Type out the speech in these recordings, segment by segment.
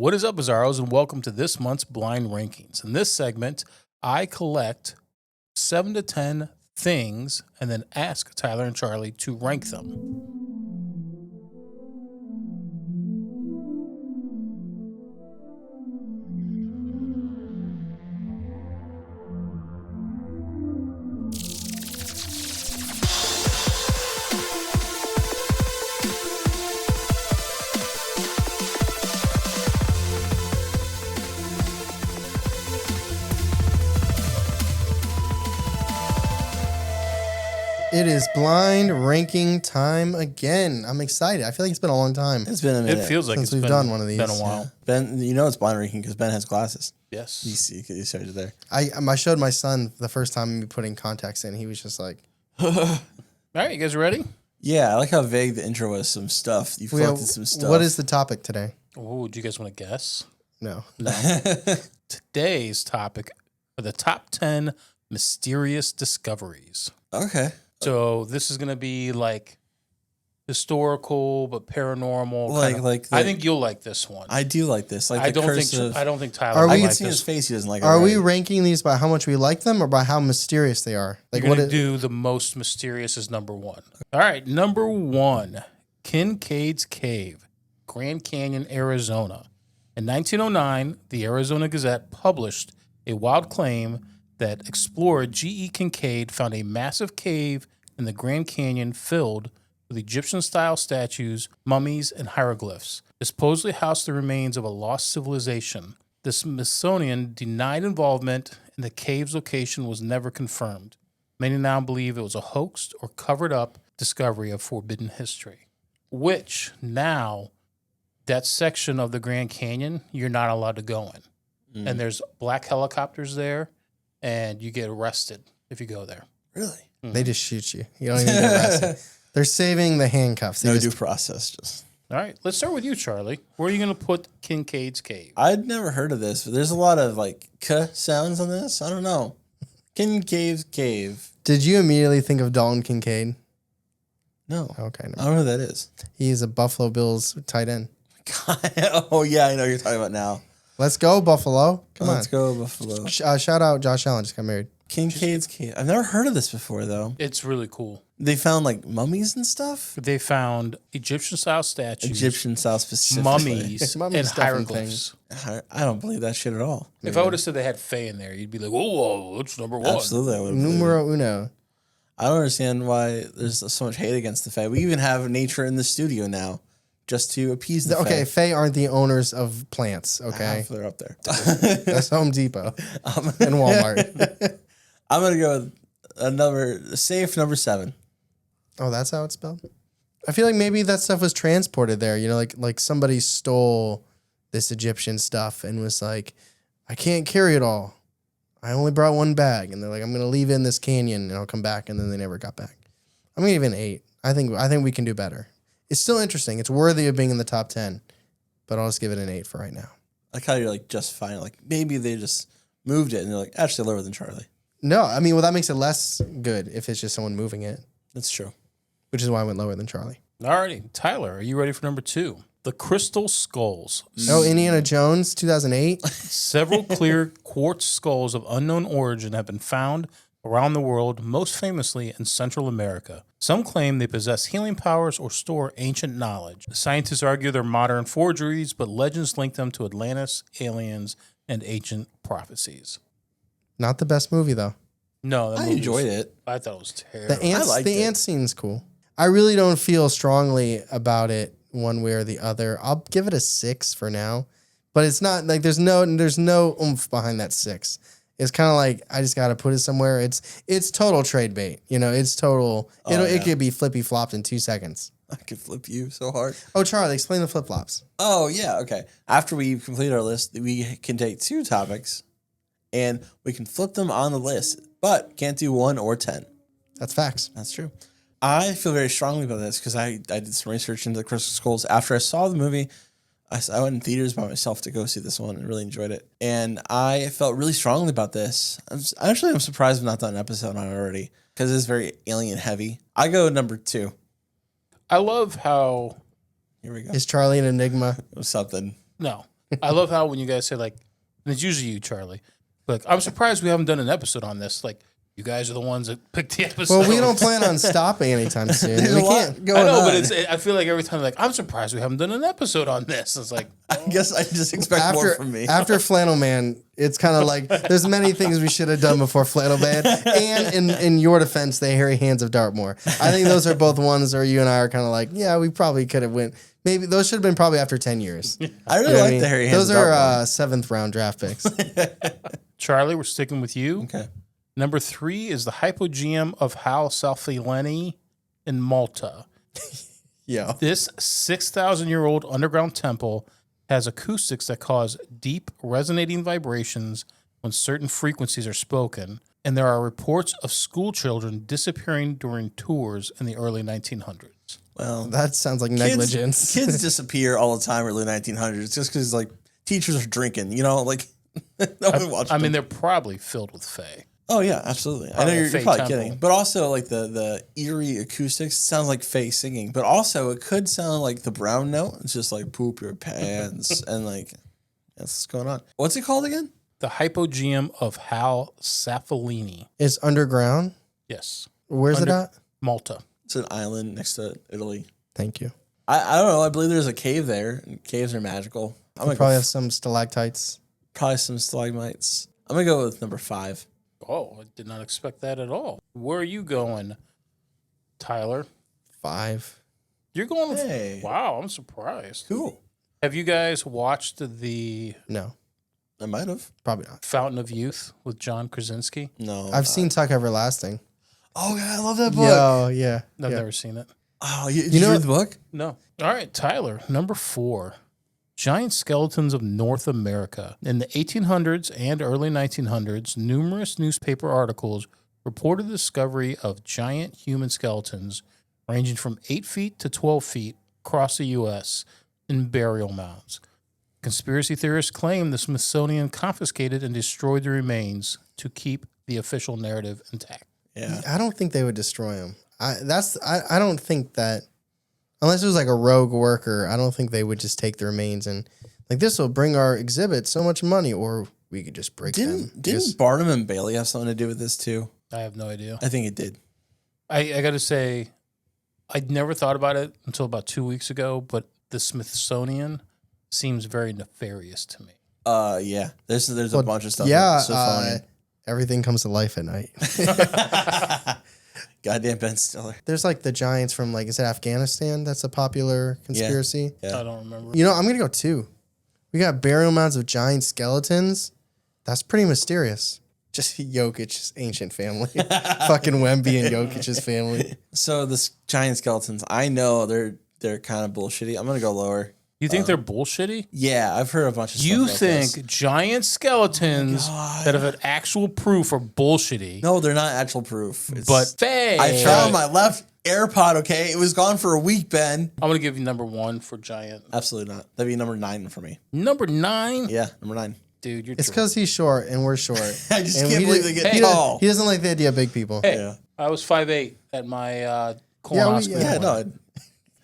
What is up, Bizarros, and welcome to this month's Blind Rankings. In this segment, I collect 7 to 10 things and then ask Tyler and Charlie to rank them. It is blind ranking time again. I'm excited. I feel like it's been a long time. It's been a minute. It feels like since we've done one of these. Been a while. Yeah. Ben, you know it's blind ranking because Ben has glasses. Yes. You showed it there. I showed my son the first time me putting contacts in. He was just like, All right, you guys ready? Yeah, I like how vague the intro was. Some stuff. You collected some stuff. What is the topic today? Oh, do you guys want to guess? No. Today's topic are the top 10 mysterious discoveries. Okay. So this is going to be like historical but paranormal. I think you'll like this one. I do like this. Like I the don't think Tyler. Are will we- I can like see this. his face. He doesn't like it. Are we already. ranking these by how much we like them or by how mysterious they are? Like You're what going to do the most mysterious as number 1. All right, number 1, Kincaid's Cave, Grand Canyon, Arizona. In 1909, the Arizona Gazette published a wild claim that explorer G.E. Kincaid found a massive cave in the Grand Canyon filled with Egyptian-style statues, mummies, and hieroglyphs. It supposedly housed the remains of a lost civilization. The Smithsonian denied involvement, and the cave's location was never confirmed. Many now believe it was a hoax or covered-up discovery of forbidden history, which now that section of the Grand Canyon, you're not allowed to go in. And there's black helicopters there, and you get arrested if you go there. Really? They just shoot you. You don't even get arrested. They're saving the handcuffs. They No just- due process. Just. All right, let's start with you, Charlie. Where are you going to put Kincaid's Cave? I'd never heard of this, but there's a lot of like k sounds on this. I don't know. Kincaid's Cave. Did you immediately think of Dalton Kincaid? No. Okay. I No. don't know who that is. He's a Buffalo Bills tight end. Oh yeah, I know what you're talking about now. Let's go, Buffalo. Come on. Let's go Buffalo. Shout out Josh Allen. Just got married. Kincaid's Cave. I've never heard of this before though. It's really cool. They found like mummies and stuff. They found Egyptian-style statues, Egyptian style specifically. mummies, Mummy and stuff and hieroglyphs. I don't believe that shit at all. If I would have said they had Faye in there, you'd be like, whoa, that's number 1. Absolutely, I would. Believe it. Numero uno. I don't understand why there's so much hate against the Fae. We even have nature in the studio now, just to appease the Okay, Fae. Faye aren't the owners of plants, okay? They're up there. That's Home Depot and Walmart. I'm gonna go with another safe number 7. Oh, that's how it's spelled? I feel like maybe that stuff was transported there. You know, like somebody stole this Egyptian stuff and was like, I can't carry it all. I only brought one bag. And they're like, I'm going to leave it in this canyon and I'll come back. And then they never got back. I'm going to give it an 8. I think we can do better. It's still interesting. It's worthy of being in the top 10. But I'll just give it an 8 for right now. I like how you're like just fine. Like maybe they just moved it and they're like actually lower than Charlie. No, I mean, well, that makes it less good if it's just someone moving it, That's true. which is why I went lower than Charlie. Alrighty, Tyler, are you ready for number 2? The Crystal Skulls. Oh, Indiana Jones, 2008. Several clear quartz skulls of unknown origin have been found around the world, most famously in Central America. Some claim they possess healing powers or store ancient knowledge. Scientists argue they're modern forgeries, but legends link them to Atlantis, aliens, and ancient prophecies. Not the best movie, though. No, that I movie enjoyed was- it. I thought it was terrible. The ants, liked the it. ant scene's cool. I really don't feel strongly about it one way or the other. I'll give it a 6 for now, but it's not like there's no oomph behind that 6. It's kind of like I just got to put it somewhere. It's total trade bait. You know, it's total. It could be flippy flopped in 2 seconds. I could flip you so hard. Oh, Charlie, explain the flip flops. Oh yeah, okay. After we complete our list, we can take 2 topics and we can flip them on the list, but can't do 1 or 10. That's facts. That's true. I feel very strongly about this because I did some research into the Crystal Skulls. After I saw the movie, I went in theaters by myself to go see this one and really enjoyed it. And I felt really strongly about this. I'm surprised I've not done an episode on it already because it's very alien heavy. I go number 2. I love how Here we go. Is Charlie an enigma? Something. no. I love how when you guys say like, and it's usually you, Charlie. Like, I'm surprised we haven't done an episode on this. Like, you guys are the ones that picked the episode. Well, we don't plan on stopping anytime soon. There's We a lot can't. going I know, on. but I feel like every time, like, I'm surprised we haven't done an episode on this. It's like, I guess I just expect more from me. After Flannel Man, it's kind of like there's many things we should have done before Flannel Man. And in your defense, the Hairy Hands of Dartmoor. I think those are both ones where you and I are kind of like, yeah, we probably could have went. Maybe those should have been probably after 10 years. I really like the Hairy Hands Those of are Dartmoor. 7th round draft picks. Charlie, we're sticking with you. Okay. Number 3 is the Hypogm of Hal Salfileni in Malta. Yeah. This 6,000-year-old underground temple has acoustics that cause deep resonating vibrations when certain frequencies are spoken, and there are reports of school children disappearing during tours in the early 1900s. Well, That sounds like negligence. Kids disappear all the time early 1900s just because like teachers are drinking, like no one watched I mean, them. they're probably filled with fae. Oh yeah, absolutely. I know Probably a you're fake probably temple. kidding, but also like the eerie acoustics sounds like Faye singing, but also it could sound like the brown note. It's just like poop your pants and like that's what's going on. What's it called again? The Hypogm of Hal Salfileni. It's underground. Yes. Where's it at? Malta. It's an island next to Italy. Thank you. I don't know. I believe there's a cave there. And caves are magical. I'm gonna Probably go have some stalactites. probably some stalagmites. I'm gonna go with number 5. Oh, I did not expect that at all. Where are you going, Tyler? 5. You're going with... Hey. Wow, I'm surprised. Cool. Have you guys watched the No, I might have. probably not. Fountain of Youth with John Krasinski? No. I've seen Tuck Everlasting. Oh yeah, I love that book. Yo, yeah. I've yeah. never seen it. Oh, did you know- read the book? No. All right, Tyler, number 4. Giant skeletons of North America. In the 1800s and early 1900s, numerous newspaper articles reported the discovery of giant human skeletons ranging from 8 feet to 12 feet across the U.S. in burial mounds. Conspiracy theorists claim the Smithsonian confiscated and destroyed the remains to keep the official narrative intact. Yeah. I don't think they would destroy him. I don't think that unless it was like a rogue worker, I don't think they would just take the remains and like this will bring our exhibit so much money, or we could just break them. Didn't Barnum and Bailey have something to do with this too? I have no idea. I think it did. I got to say, I'd never thought about it until about 2 weeks ago, but the Smithsonian seems very nefarious to me. Yeah. There's a bunch of stuff. Yeah, So funny. everything comes to life at night. Goddamn Ben Stiller. There's like the giants from like is it Afghanistan? That's a popular conspiracy. Yeah. I don't remember. You know, I'm gonna go 2. We got burial mounds of giant skeletons. That's pretty mysterious. Just Jokic's ancient family. Fucking Wemby and Jokic's family. So the giant skeletons, I know they're kind of bullshitty. I'm gonna go lower. You think they're bullshitty? Yeah, I've heard a bunch of stuff You about think this. giant skeletons that have an actual proof are bullshitty, No, they're not actual proof. It's, but fake. I found my left AirPod, okay? It was gone for a week, Ben. I'm going to give you number 1 for giant. Absolutely not. That'd be number 9 for me. Number 9? Yeah, number 9. Dude, you're It's drunk. because he's short and we're short. I just And can't we believe did- they get he tall. He doesn't like the idea of big people. Hey, Yeah. I was 5'8" at my Yeah, colonoscopy. Yeah, no.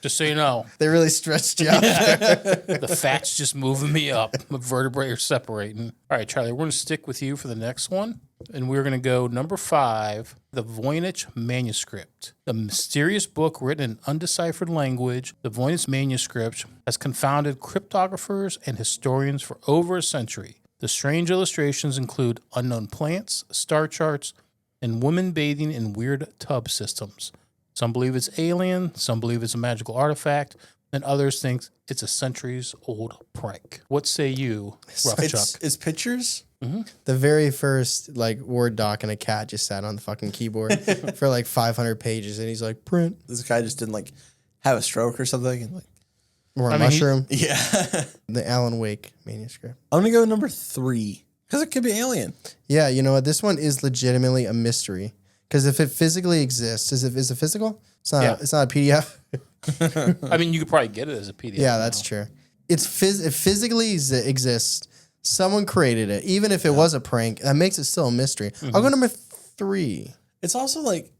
Just so you know, They really stretched you out there. the fat's just moving me up. The vertebrae are separating. All right, Charlie, we're going to stick with you for the next one. And we're going to go number 5, the Voyage Manuscript. The mysterious book written in undeciphered language, the Voyage Manuscript has confounded cryptographers and historians for over a century. The strange illustrations include unknown plants, star charts, and women bathing in weird tub systems. Some believe it's alien, some believe it's a magical artifact, and others think it's a centuries-old prank. What say you, Rough Chuck? It's pictures? The very first like Word doc and a cat just sat on the fucking keyboard for like 500 pages, and he's like, print This guy just didn't like have a stroke or something. And like, or a I mean, mushroom. yeah. The Alan Wake manuscript. I'm gonna go with number 3. Because it could be alien. Yeah, you know what? This one is legitimately a mystery. Because if it physically exists, is it physical? It's not. Yeah. It's not a PDF. I mean, you could probably get it as a PDF. Yeah, that's true. It physically exists. Someone created it, even if it was a prank. That makes it still a mystery. I'll go number 3. It's also like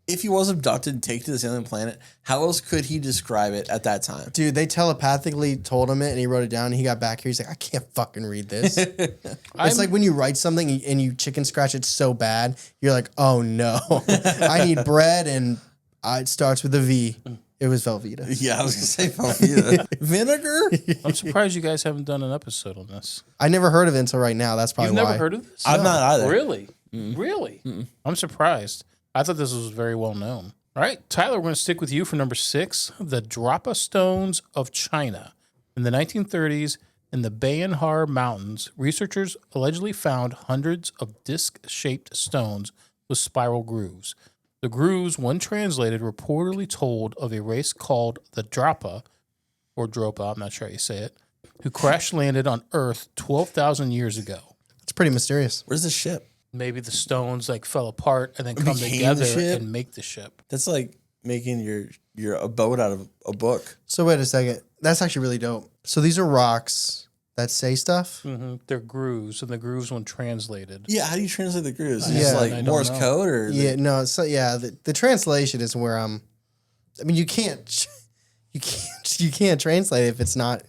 if he was abducted and taken to this alien planet, how else could he describe it at that time? Dude, they telepathically told him it and he wrote it down and he got back here. He's like, I can't fucking read this. It's like when you write something and you chicken scratch it so bad, you're like, oh no, I need bread and it starts with a V. It was Velveeta. Yeah, I was going to say Velveeta. Vinegar? I'm surprised you guys haven't done an episode on this. I never heard of it until right now. That's probably You've why. never heard of this? I've not either. Really? Really? I'm surprised. I thought this was very well known. All right, Tyler, we're going to stick with you for number 6, the Dropa Stones of China. In the 1930s, in the Bayanhar Mountains, researchers allegedly found hundreds of disc-shaped stones with spiral grooves. The grooves, when translated, reportedly told of a race called the Dropa, or Dropa, I'm not sure how you say it, who crash-landed on Earth 12,000 years ago. It's pretty mysterious. Where's the ship? Maybe the stones like fell apart and then come became the together ship? and make the ship. That's like making your a boat out of a book. So wait a second. That's actually really dope. So these are rocks that say stuff. Mm-hmm. They're grooves, and the grooves, when translated, Yeah, how do you translate the grooves? Yeah. Just I like don't Morse know. code or Yeah, no. So yeah, the translation is where I mean, you can't translate it if it's not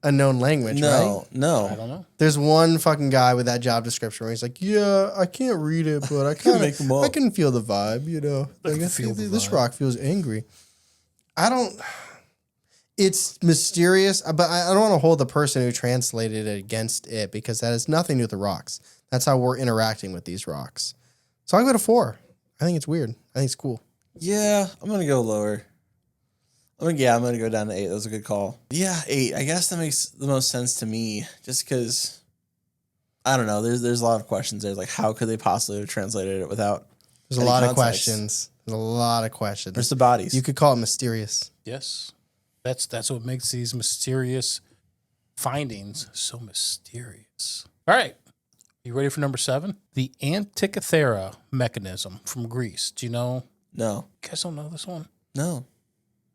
a known language, right? no. I don't know. There's one fucking guy with that job description where he's like, yeah, I can't read it, but I kind Make 'em of, up. I can feel the vibe, you know. I Like, can I feel think the this vibe. rock feels angry. It's mysterious, but I don't want to hold the person who translated it against it because that has nothing to do with the rocks. That's how we're interacting with these rocks. So I go to 4. I think it's weird. I think it's cool. Yeah, I'm gonna go lower. I'm gonna go down to 8. That was a good call. Yeah, 8. I guess that makes the most sense to me, just because I don't know. There's a lot of questions there. Like, how could they possibly have translated it without? There's a any lot of context? questions. There's a lot of questions. Where's the bodies? You could call it mysterious. Yes, that's what makes these mysterious findings so mysterious. All right, you ready for number 7? The Anticthia Mechanism from Greece. Do you know? no, You guys don't know this one? no.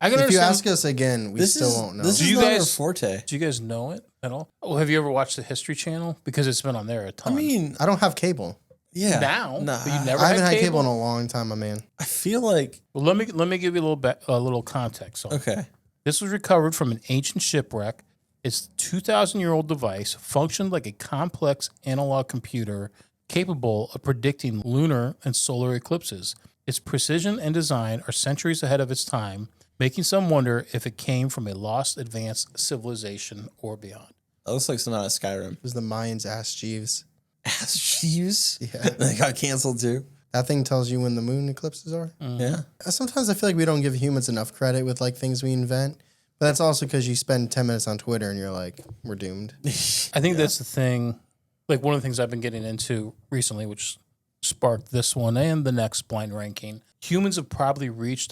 I can If you understand. ask us again, we still won't know. This Do is you not guys- our forte. Do you guys know it at all? Oh, have you ever watched the History Channel? Because it's been on there a ton. I mean, I don't have cable. yeah. now, Nah, but you never I haven't had had cable in a long time, my man. I feel like Well, let me give you a little context on it. okay. This was recovered from an ancient shipwreck. Its 2,000-year-old device functioned like a complex analog computer capable of predicting lunar and solar eclipses. Its precision and design are centuries ahead of its time, making some wonder if it came from a lost advanced civilization or beyond. That looks like something out of Skyrim. It was the Mayans ass Jeeves. Ass Jeeves. Yeah. They got canceled too. That thing tells you when the moon eclipses are. Yeah. Sometimes I feel like we don't give humans enough credit with like things we invent. But that's also because you spend 10 minutes on Twitter and you're like, we're doomed. I think that's the thing. Like one of the things I've been getting into recently, which sparked this one and the next blind ranking. Humans have probably reached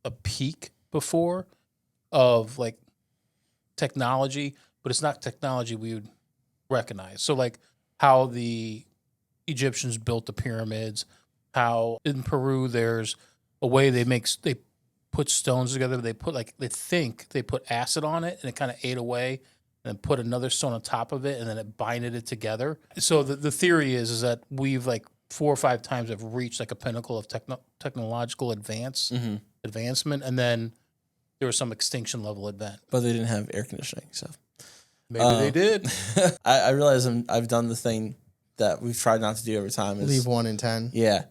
a peak before of like technology, but it's not technology we would recognize. So like how the Egyptians built the pyramids, how in Peru there's a way they put stones together. They put acid on it and it kind of ate away, and then put another stone on top of it, and then it binded it together. So the theory is that we've like 4 or 5 times have reached like a pinnacle of technological advancement, and then there was some extinction level event. But they didn't have air conditioning, so Maybe they did. I realize I've done the thing that we've tried not to do every time. Is, Leave 1 in 10. Yeah.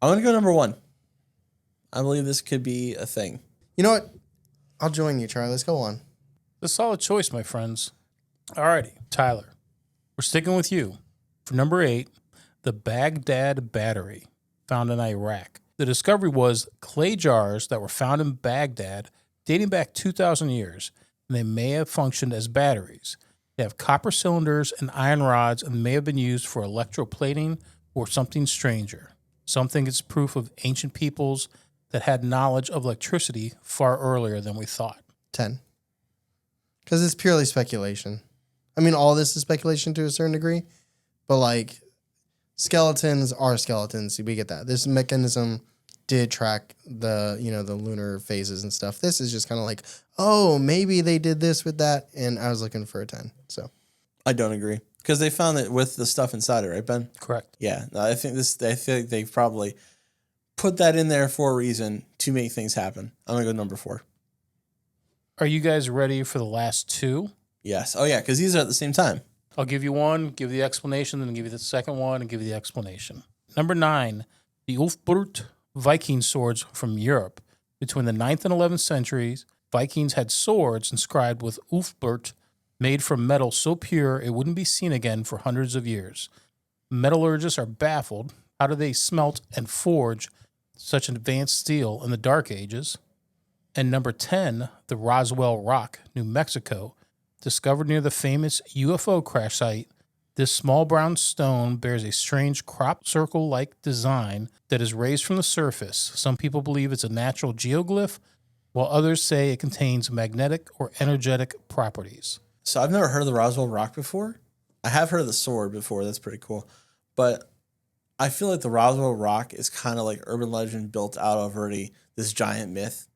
I'm gonna go number 1. I believe this could be a thing. You know what? I'll join you, Charlie. Let's go on. A solid choice, my friends. Alrighty, Tyler, we're sticking with you. For number 8, the Baghdad Battery, found in Iraq. The discovery was clay jars that were found in Baghdad dating back 2,000 years, and they may have functioned as batteries. They have copper cylinders and iron rods and may have been used for electroplating or something stranger. Some think it's proof of ancient peoples that had knowledge of electricity far earlier than we thought. 10. Because it's purely speculation. I mean, all this is speculation to a certain degree, but like skeletons are skeletons. We get that. This mechanism did track the lunar phases and stuff. This is just kind of like, oh, maybe they did this with that, and I was looking for a 10. So I don't agree because they found it with the stuff inside it, right, Ben? Correct. Yeah. No, I feel like they've probably put that in there for a reason to make things happen. I'm going to go number 4. Are you guys ready for the last 2? Yes. Oh, yeah, because these are at the same time. I'll give you one, give the explanation, then give you the second one, and give you the explanation. Number 9, the Ulfbert Viking swords from Europe. Between the 9th and 11th centuries, Vikings had swords inscribed with Ulfbert, made from metal so pure it wouldn't be seen again for hundreds of years. Metallurgists are baffled. How do they smelt and forge such advanced steel in the Dark Ages? And number 10, the Roswell Rock, New Mexico, discovered near the famous UFO crash site. This small brown stone bears a strange crop circle-like design that is raised from the surface. Some people believe it's a natural geoglyph, while others say it contains magnetic or energetic properties. So I've never heard of the Roswell Rock before. I have heard of the sword before. That's pretty cool. But I feel like the Roswell Rock is kind of like urban legend built out of already this giant myth,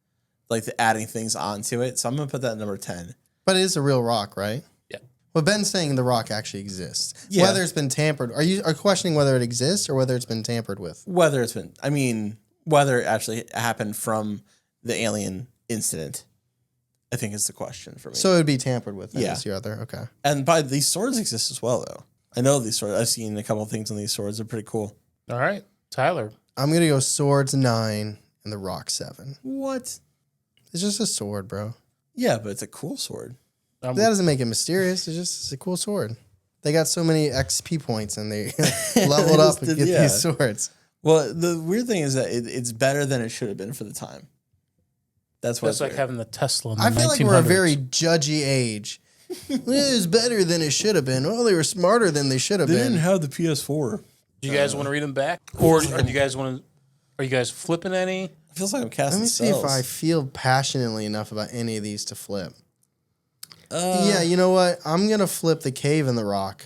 like the adding things onto it. So I'm going to put that at number 10. But it is a real rock, right? Yeah. Well, Ben's saying the rock actually exists. Yeah. Whether it's been tampered, are you questioning whether it exists or whether it's been tampered with? Whether it actually happened from the alien incident, I think is the question for me. So it would be tampered with. Yeah. Is your other okay? And by these swords exist as well, though. I know these swords. I've seen a couple of things on these swords. They're pretty cool. All right, Tyler. I'm gonna go swords 9 and the rock 7. What? It's just a sword, bro. Yeah, but it's a cool sword. That doesn't make it mysterious. It's a cool sword. They got so many XP points and they leveled up and get these swords. Well, the weird thing is that it's better than it should have been for the time. That's like having the Tesla in the I feel 1900s. like we're a very judgy age. It's better than it should have been. Well, they were smarter than they should have They been. didn't have the PS4. Do you guys want to read them back? Or do you guys want to... Are you guys flipping any? It feels like I'm casting Let me see if spells. I feel passionately enough about any of these to flip. Yeah, you know what? I'm going to flip the cave and the rock.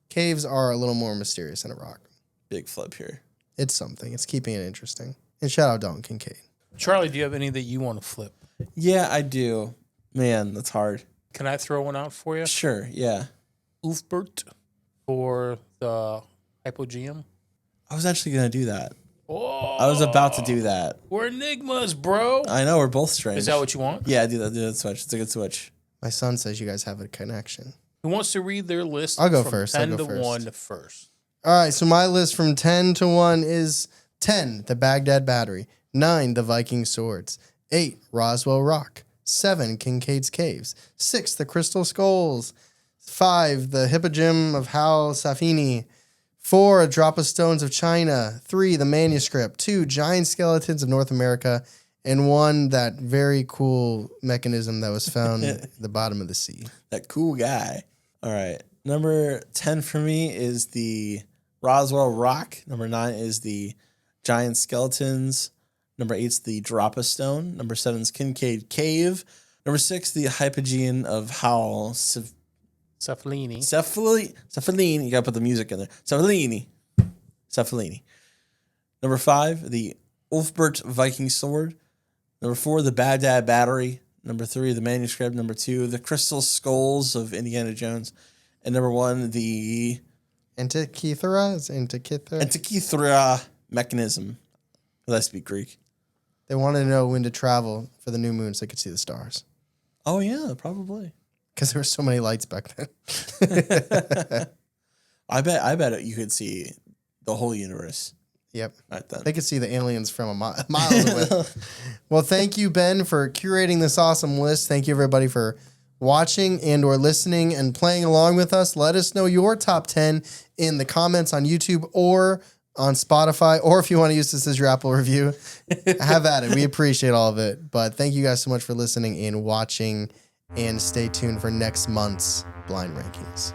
Caves are a little more mysterious than a rock. Big flip here. It's something. It's keeping it interesting. And shout out Dalton Kincaid. Charlie, do you have any that you want to flip? Yeah, I do. Man, that's hard. Can I throw one out for you? Sure, yeah. Ulfbert for the Hypogm. I was actually going to do that. Oh, I was about to do that. we're enigmas, bro. I know, we're both strange. Is that what you want? Yeah, do that switch. It's a good switch. My son says you guys have a connection. Who wants to read their list? I'll go from first. 10 I'll go to first. 1 first. All right, so my list from 10 to 1 is 10, the Baghdad Battery. 9, the Viking Swords. 8, Roswell Rock. 7, Kincaid's Caves. 6, the Crystal Skulls. 5, the Hypogm of Hal Safini. 4, Dropa Stones of China. 3, the Manuscript. 2, Giant Skeletons of North America. And 1, that very cool mechanism that was found at the bottom of the sea. That cool guy. All right. Number 10 for me is the Roswell Rock. Number 9 is the Giant Skeletons. Number 8 is the Dropa Stone. Number 7 is Kincaid Cave. Number 6, the Hypogm of Hal Cephalini. Cephalini. You got to put the music in there. Cephalini. Number 5, the Ulfbert Viking Sword. Number 4, the Baghdad Battery. Number 3, the Manuscript. Number 2, the Crystal Skulls of Indiana Jones. And number 1, the Anticthia Mechanism. Let's be Greek. They wanted to know when to travel for the new moon so they could see the stars. Oh, yeah, probably. Because there were so many lights back then. I bet you could see the whole universe Yep. right then. They could see the aliens from a mile away. Well, thank you, Ben, for curating this awesome list. Thank you, everybody, for watching and or listening and playing along with us. Let us know your top 10 in the comments on YouTube or on Spotify, or if you want to use this as your Apple review, have at it. We appreciate all of it. But thank you guys so much for listening and watching, and stay tuned for next month's Blind Rankings.